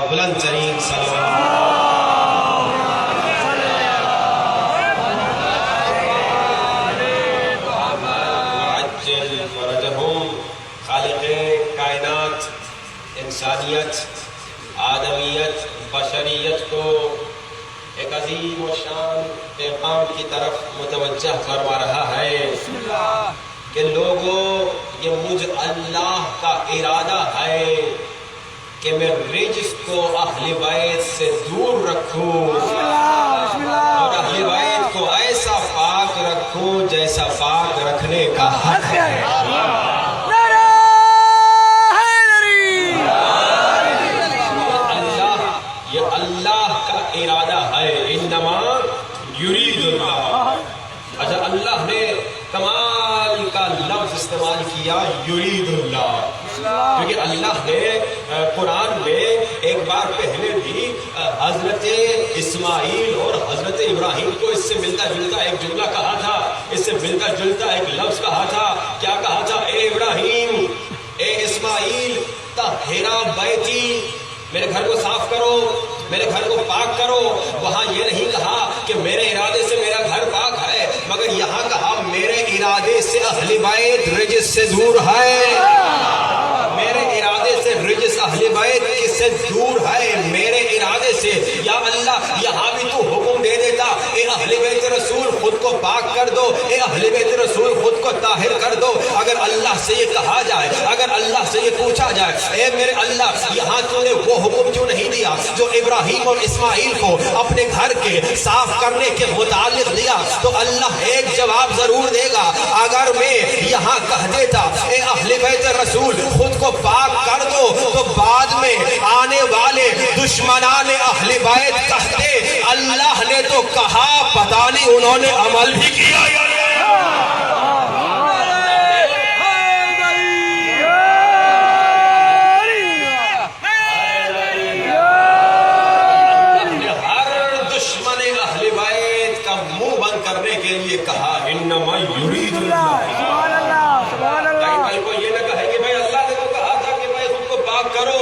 بلند ترین سلام وعجل فرجهم خالق کائنات انسانیت آدمیت بشریت کو ایک عظیم و شان پیغام کی طرف متوجہ فرما رہا ہے کہ لوگوں یہ مجھ اللہ کا ارادہ ہے کہ میں رجس کو اہل بیت سے دور رکھوں اور اہل بیت کو ایسا پاک رکھوں جیسا پاک رکھنے کا حق ہے۔ یہ اللہ کا ارادہ ہے، انما یرید اللہ۔ اچھا، اللہ نے کمال کا لفظ استعمال کیا یرید اللہ، کیونکہ اللہ نے قرآن میں ایک بار پہلے بھی حضرت اسماعیل اور حضرت ابراہیم کو اس سے ملتا جلتا ایک جملہ کہا تھا، اس سے ملتا جلتا ایک لفظ کہا تھا۔ کیا کہا تھا؟ اے ابراہیم، اے اسماعیل، طہرا بیتی، میرے گھر کو صاف کرو، میرے گھر کو پاک کرو۔ وہاں یہ نہیں کہا کہ میرے ارادے سے میرا گھر پاک ہے، مگر یہاں کہا میرے ارادے سے اہل بیت رجس سے دور ہے، میرے ارادے سے رجس اہل بیت سے دور ہے، میرے ارادے سے۔ یا اللہ، یہاں بھی تو حکم دے دیتا، اے اہل بیت رسول خود کو پاک کر دو، اے اہل بیت رسول خود کو طاہر کر دو۔ اگر اللہ سے یہ کہا جائے، اگر اللہ سے یہ پوچھا جائے، اے میرے اللہ، یہاں تو نے وہ حکم کیوں نہیں دیا جو ابراہیم اور اسماعیل کو اپنے گھر کے صاف کرنے کے متعلق دیا؟ تو اللہ ایک جواب ضرور دے گا۔ اگر میں یہاں کہہ دیتا اے اہل بیت رسول خود کو پاک کر دو، تو بعد میں آنے والے دشمنان اہل بیت کہتے اللہ نے تو کہا، پتہ نہیں انہوں نے عمل بھی کیا یا نہیں۔ کرنے کے لیے کہا انما یرید اللہ۔ کہیں بھائی کو یہ نہ کہے کہ بھائی اللہ نے تو کہا تھا کہ بھائی خود کو پاک کرو،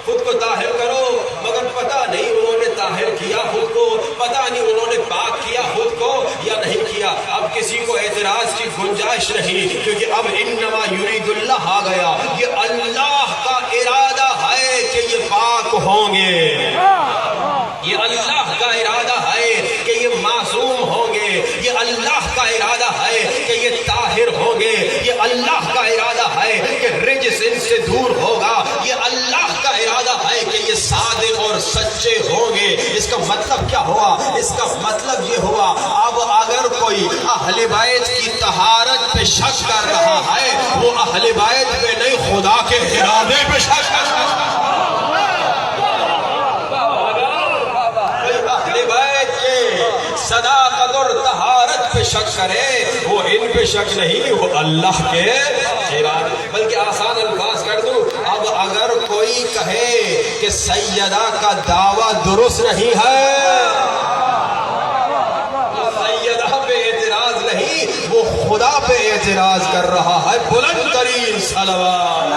خود کو طاہر کرو، مگر پتہ نہیں انہوں نے طاہر کیا خود کو، پتہ نہیں انہوں نے پاک کیا خود کو یا نہیں کیا۔ اب کسی کو اعتراض کی گنجائش نہیں، کیونکہ اب انما یرید اللہ آ گیا۔ یہ اللہ کا ارادہ ہے کہ یہ پاک ہوں گے، یہ اللہ کا ارادہ ہے کہ یہ معصوم ہوں گے، یہ اللہ کا ارادہ ہے کہ یہ طاہر ہوں گے، یہ اللہ کا ارادہ ہے کہ رجس ان سے دور ہوگا، یہ اللہ کا ارادہ ہے کہ یہ صادق اور سچے ہوں گے۔ اس کا مطلب کیا ہوا؟ اس کا مطلب یہ ہوا، اب اگر کوئی اہل بیت کی طہارت پہ شک کر رہا ہے، وہ اہل بیت پہ نہیں خدا کے ارادے پہ شک کر رہا ہے۔ صداقت اور طہارت پہ شک کرے، وہ ان پہ شک نہیں، وہ اللہ کے ارادے۔ بلکہ آسان الفاظ کر دوں، اب اگر کوئی کہے کہ سیدہ کا دعویٰ درست نہیں ہے، وہ سیدہ پہ اعتراض نہیں، وہ خدا پہ اعتراض کر رہا ہے۔ بلند ترین صلوات۔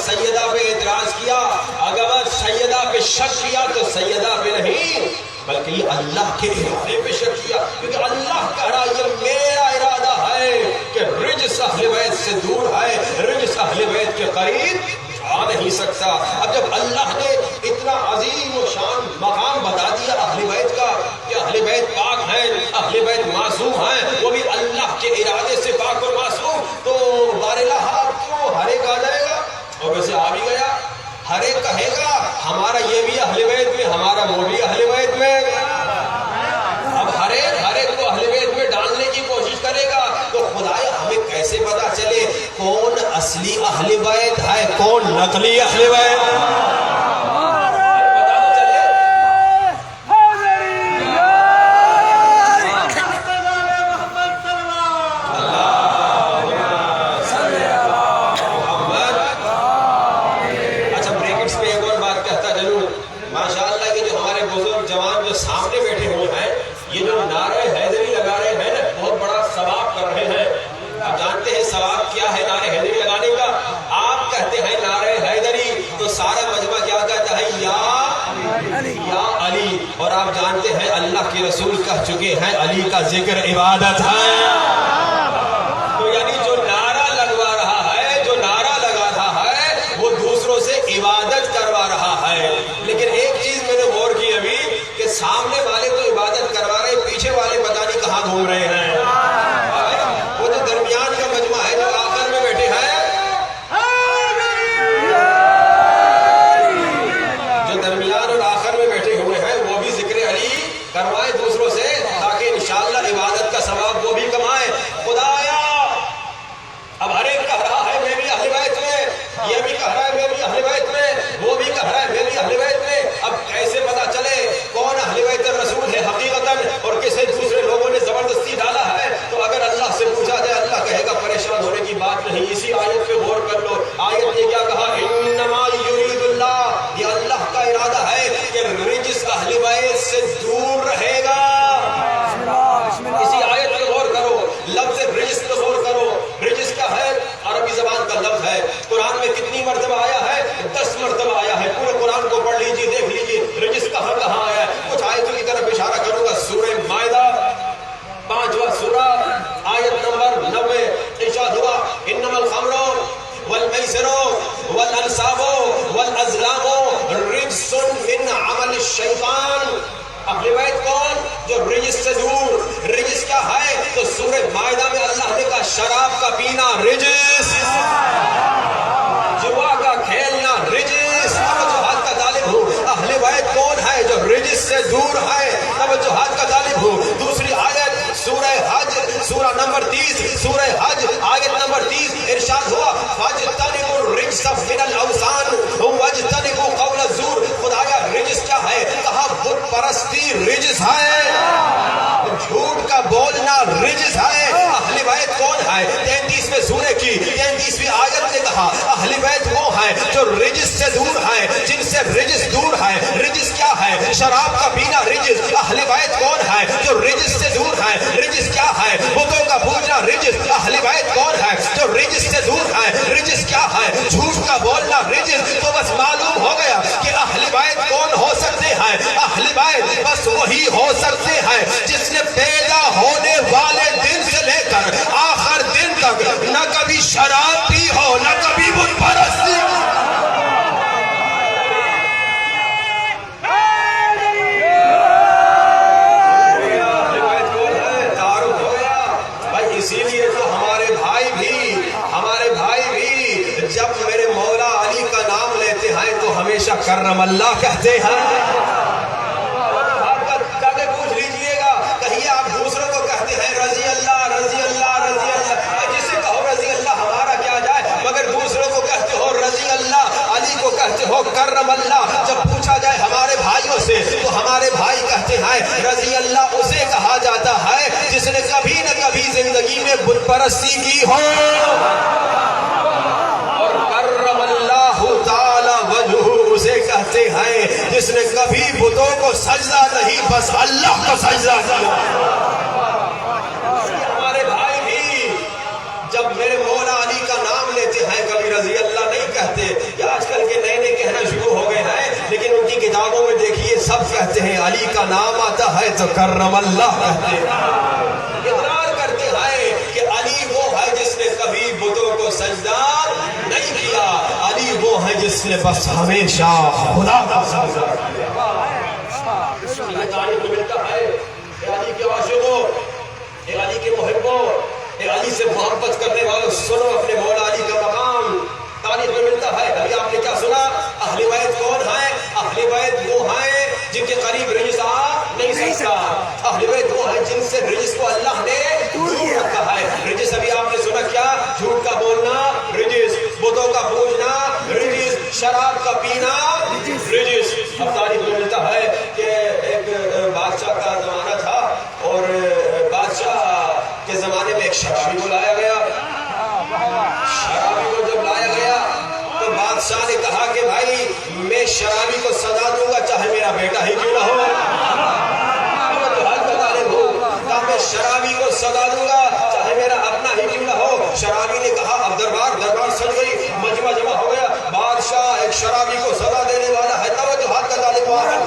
سیدہ پہ اعتراض کیا، اگر سیدہ پہ شک کیا تو سیدہ پہ نہیں بلکہ یہ اللہ کے ارادے پہ شک کیا، کیونکہ اللہ کہہ رہا یہ میرا ارادہ ہے کہ رجس اہل بیت سے دور ہے، رجس اہل بیت کے قریب آ نہیں سکتا۔ اب جب اللہ نے اتنا عظیم و شان مقام بتا دیا اہل بیت کا کہ اہل بیت پاک ہیں، اہل بیت معصوم ہیں، وہ بھی اللہ کے ارادے سے پاک اور معصوم، تو بارالہ کیوں ہر ایک آ جائے گا؟ اور ویسے آ بھی گیا، ہر ایک کہے گا ہمارا یہ بھی اہل بیت میں، ہمارا وہ بھی اہل بیت میں۔ اب ہر ایک کو اہل بیت میں ڈالنے کی کوشش کرے گا، تو خدایا ہمیں کیسے پتا چلے کون اصلی اہل بیت ہے، کون نقلی اہل بیت؟ ماشاءاللہ کہ جو ہمارے بزرگ جوان جو سامنے بیٹھے ہوئے ہیں، یہ جو نعرہ حیدری لگا رہے ہیں نا، بہت بڑا ثواب کر رہے ہیں۔ کیا ہے نعرے حیدری لگانے کا؟ آپ کہتے ہیں نعرے حیدری تو سارا مجمع کیا کہتا ہے؟ یا علی. اور آپ جانتے ہیں اللہ کے رسول کہہ چکے ہیں علی کا ذکر عبادت ہے. تو یعنی جو نعرہ لگوا رہا ہے، جو نعرہ لگا رہا ہے، وہ دوسروں سے عبادت کروا رہا ہے. لیکن ایک چیز میں نے غور کی ابھی کہ سامنے والے تو عبادت کروا رہے، پیچھے والے پتہ نہیں کہاں گھوم رہے ہیں. وہ جو درمیان کا مجمع ہے، جو آخر میں بیٹھے ہیں، جو درمیان اور آخر میں بیٹھے ہوئے ہیں، وہ بھی ذکر علی کروائے دوسروں سے تاکہ انشاءاللہ عبادت کا ثواب وہ بھی کمائے. خدایا اب ہر ایک کہہ رہا ہے میں بھی اہل بیت میں، یہ بھی کہہ رہا ہے میں بھی اہل بیت میں، وہ بھی کہہ رہا ہے میں بھی اہل بیت میں. اب کیسے پتا چلے کون اہل بیت الرسول ہے حقیقتاً اور کسے دوسرے لوگوں نے زبردستی ڈالا ہے؟ تو اگر اللہ سے پوچھا جائے، اللہ کہے گا پریشان ہونے کی بات نہیں. اسی آیت پہ غور کر لو. آیت نے کیا کہا؟ انما یرید اللہ، یہ اللہ کا ارادہ ہے کہ رجس اہل بیت سے دور رہے گا. اسی آیت پہ غور کرو، لفظ رجس پہ غور کرو. رجس کیا ہے؟ عربی زبان کا لفظ ہے. قرآن میں کتنی مرتبہ آیا ہے؟ 10 مرتبہ آیا ہے. پورے قرآن کو پڑھ لیجیے، دیکھ لیجیے رجس کہاں کہاں آیا ہے. کچھ آیتوں کی طرف اشارہ کروں گا. سورہ مائدہ 5واں سورہ آیت نمبر 90 ارشاد ہوا انما الخمر والمیسر والانصاب والازلام رجس من عمل الشیطان. اہل بیت کون؟ جو رجس سے دور. رجس کیا ہے؟ تو سورہ مائدہ میں اللہ نے کہا شراب کا پینا رجس، جوا کا کھیلنا رجس. توجہات کا طالب ہوں، اہل بیت کون ہے؟ جو رجس سے دور ہے. توجہات کا طالب ہوں. دوسری آیت سورہ حج، سورہ نمبر 30، سورہ حج آیت نمبر 30 ارشاد ہوا فاجتنبوا الرجس من الاوثان واجتنبوا قول الزور. خدایا رجس کیا ہے؟ کہا بت پرستی رجس ہے، جھوٹ کا بولنا رجس ہے. اہل بیت کون ہے؟ 33ویں سورے کی 33ویں آیت نے کہا اہل بیت وہ ہے جو رجس سے دور ہے، جن سے رجس دور ہے. رجس کیا ہے؟ شراب کا پینا رجس. اہل بیت کون ہے؟ جو رجس سے دور ہے. رجس کیا ہے؟ بتوں کا پوجنا رجس. اہل بیت کون ہے؟ جو رجس سے دور ہے. رجس کیا ہے؟ جھوٹ کا بولنا رجس. تو بس معلوم ہو گیا کہ اہل بیت کون ہو سکتے ہیں. اہل بیت بس وہی ہو سکتے ہیں جس نے پیدا ہونے والے دن سے لے کر آخر دن تک نہ کبھی شراب پی ہو، نہ کبھی بت پرستی. اسی لیے تو ہمارے بھائی بھی جب میرے مولا علی کا نام لیتے ہیں تو ہمیشہ کرم اللہ کہتے ہیں. آپ پوچھ لیجئے گا، کہیے آپ دوسروں کو کہتے ہیں رضی اللہ رضی اللہ رضی اللہ، جسے کہو رضی اللہ ہمارا کیا جائے، مگر دوسروں کو کہتے ہو رضی اللہ، علی کو کہتے ہو کرم اللہ. جب پوچھا جائے ہمارے بھائیوں سے تو ہمارے بھائی کہتے ہیں رضی اللہ اسے کہا جاتا ہے جس نے کبھی نہ کبھی زندگی میں بت پرستی کی ہو. اور کرم اللہ تعالی وجہہ اسے کہتے ہیں جس نے کبھی بتوں کو سجدہ نہیں بس اللہ کو سجدہ کیا. ہمارے بھائی بھی جب میرے مولا علی کا نام لیتے ہیں کبھی رضی اللہ نہیں کہتے. یا آج کل کے نئے کہنا شروع ہو گئے ہیں، لیکن ان کی کتابوں میں دیکھیے سب کہتے ہیں علی کا نام آتا ہے تو کرم اللہ کہتے ہیں. اقرار کرتے ہیں کہ علی وہ ہے جس نے کبھی بتوں کو سجدہ نہیں کیا. علی وہ ہے جس نے بس ہمیشہ خدا کا سجدہ کیا. یہ تعریف ملتا ہے علی کے عاشقوں، علی کے محبوں، علی سے محبت کرنے والوں. سنو اپنے مولا علی کا مقام تاریخ میں ملتا ہے. ابھی آپ نے کیا سنا؟ اہل بیت کون ہیں؟ اہل بیت وہ ہیں جن کے قریب رجس آ نہیں سکتا. اہل بیت وہ ہیں جن سے رجس کو اللہ نے دور رکھا ہے. رجس ابھی آپ نے سنا کیا؟ جھوٹ کا بولنا رجس، بتوں کا پوجنا رجس، شراب کا پینا رجس. اب تاریخ میں ملتا ہے کہ ایک بادشاہ کا زمانہ تھا اور بادشاہ کے زمانے میں ایک شرابی کو لایا گیا. شرابی کو جب لایا گیا تو بادشاہ نے کہا کہ بھائی میں شرابی کو سزا دوں گا چاہے میرا بیٹا ہی کیوں نہ ہو. میں شرابی کو سزا دوں گا چاہے میرا اپنا ہی کیوں نہ ہو. شرابی نے کہا اب شرابی کو سزا دینے والا ہے. توجہات کا طالب علم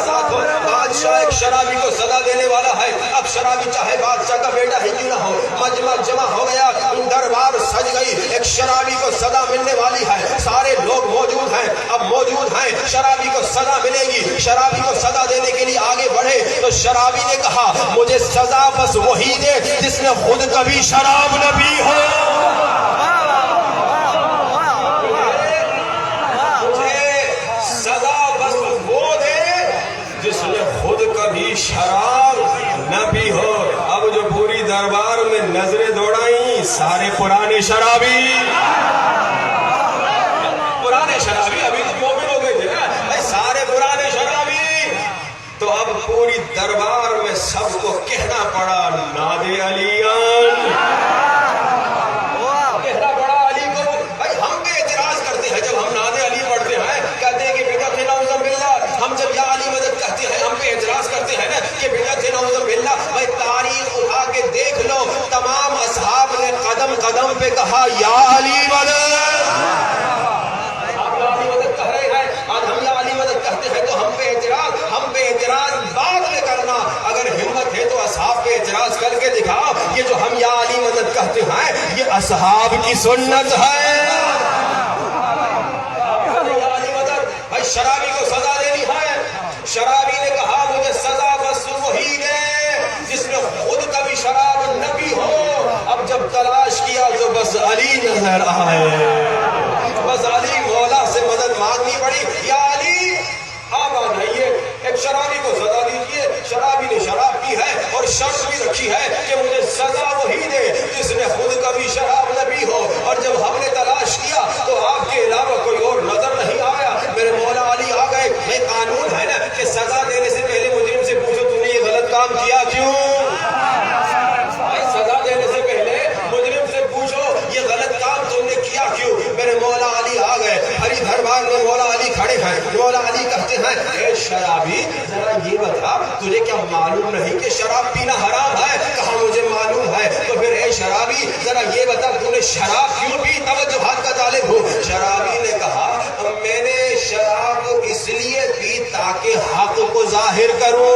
ساتھ ہو. بادشاہ ایک شرابی کو سزا دینے والا ہے. اب شرابی چاہے بادشاہ کا بیٹا ہی کیوں نہ ہو, مجمع جمع ہو گیا, دربار سج گئی. ایک شرابی کو سزا ملنے والی ہے, سارے لوگ موجود ہیں. اب موجود ہیں, شرابی کو سزا ملے گی. شرابی کو سزا دینے کے لیے آگے بڑھے تو شرابی نے کہا مجھے سزا بس وہی دے جس نے خود کبھی شراب نہ پی ہو. شراب نہ بھی ہو. اب جو پوری دربار میں نظریں دوڑائیں سارے پرانے شرابی ابھی تو مومن ہو گئے تھے نا, سارے پرانے شرابی. تو اب پوری دربار میں سب کو کہنا پڑا نادے علیان, کہنا پڑا علی کو. بھائی ہم بھی اعتراض کرتے ہیں جب ہم نادے علی پڑھتے ہیں, کہتے ہیں کہ بدعت ہے نعوذ باللہ. ہم جب یا علی مدد کہتے ہیں ہم پہ اعتراض کرتے ہیں نا کہ بدعت ہے نعوذ باللہ. بھائی تاریخ اٹھا کے دیکھ لو, تمام اصحاب نے قدم قدم پہ کہا یا علی مدد. آپ یا علی مدد کہہ رہے ہیں, آج ہم یا علی مدد کہتے ہیں تو ہم پہ اعتراض بعد میں کرنا. اگر ہمت ہے تو اصحاب پہ اعتراض کر کے دکھاؤ. یہ جو ہم یا علی مدد کہتے ہیں یہ اصحاب کی سنت ہے. شرابی کو سزا دینی ہے. شرابی نے کہا مجھے سزا بس وہی دے جس نے خود کبھی شراب نہ پی ہو. اب جب تلاش کیا تو بس علی نظر آئے. بس علی مولا سے مدد مانگنی پڑی. یا علی آپ آ جائیے, ایک شرابی کو سزا دیجیے. شرابی نے شراب پی ہے اور شرط بھی رکھی ہے کہ مجھے سزا وہی دے جس نے خود کبھی شراب نہ پی ہو. اور جب ہم نے تلاش کیا تو آپ کے علاوہ کوئی اور نظر نہیں آیا. میرے مولا علی آ گئے. میں قانون ہے نا کہ سزا دینے سے پہلے مجرم سے پوچھو تم نے یہ غلط کام کیا کیوں. سزا دینے سے پہلے مجرم سے پوچھو یہ غلط کام تم نے کیا کیوں. میرے مولا علی آ گئے. ہری دربار میں مولا علی کھڑے ہیں. مولا علی کہتے ہیں اے شرابی ذرا یہ بتا تجھے کیا معلوم نہیں کہ شراب پینا حرام ہے. کہا مجھے معلوم ہے. تو پھر اے شرابی ذرا یہ بتا تم نے شراب کیوں پی. توجہات کا طالب ہوں. شرابی نے کہا میں نے شراب اس لیے پی تاکہ حق کو ظاہر کروں.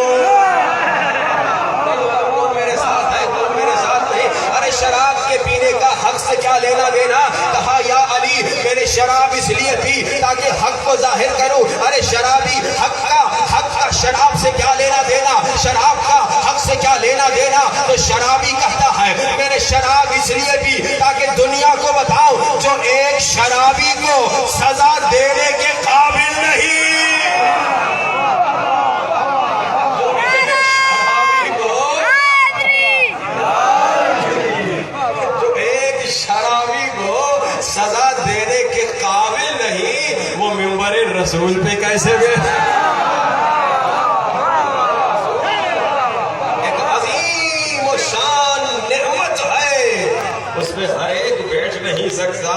میرے ساتھ ہے تو میرے ساتھ نہیں. ارے شراب کے پینے کا حق سے کیا لینا دینا. کہا یا علی میں نے شراب اس لیے پی تاکہ حق کو ظاہر کروں. ارے شرابی حق کا شراب سے کیا لینا دینا. شراب کا حق سے کیا لینا دینا. تو شرابی کہتا ہے میں نے شراب اس لیے پی تاکہ دنیا کو بتاؤں جو ایک شرابی کو سزا دینے کے قابل نہیں. سزا دینے کے قابل نہیں وہ منبر رسول پہ کیسے گئے. ایک عظیم و شان نعمت ہے, اس پہ ہر ایک بیٹھ نہیں سکتا.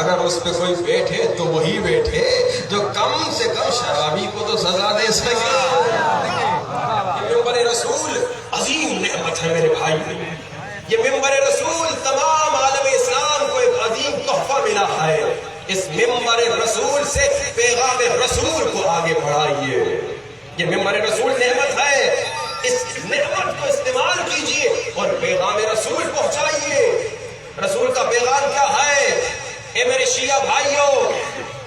اگر اس پہ کوئی بیٹھے تو وہی بیٹھے جو کم سے کم شرابی کو تو سزا دے سکے. منبر رسول عظیم نعمت ہے میرے بھائی. یہ منبر رسول تمام عالم اسلام کو ایک عظیم تحفہ ملا ہے. اس منبر رسول سے پیغام رسول کو آگے بڑھائیے. یہ منبر رسول نعمت ہے, اس نعمت کو استعمال کیجیے اور پیغام رسول پہنچائیے. رسول کا پیغام کیا ہے اے میرے شیعہ بھائیوں,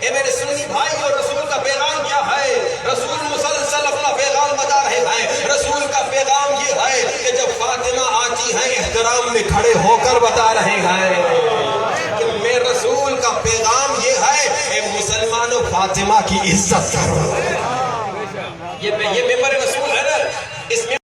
اے میرے سنی بھائیوں, رسول کا پیغام کیا ہے. رسول مسلسل اپنا پیغام بتا رہے ہیں. رسول کا پیغام یہ ہے کہ جب فاطمہ آتی ہیں احترام میں کھڑے ہو کر بتا رہے ہیں کہ میرے رسول کا پیغام یہ ہے اے مسلمانوں فاطمہ کی عزت کرو. یہ ممبر رسول ہے نا, اس میں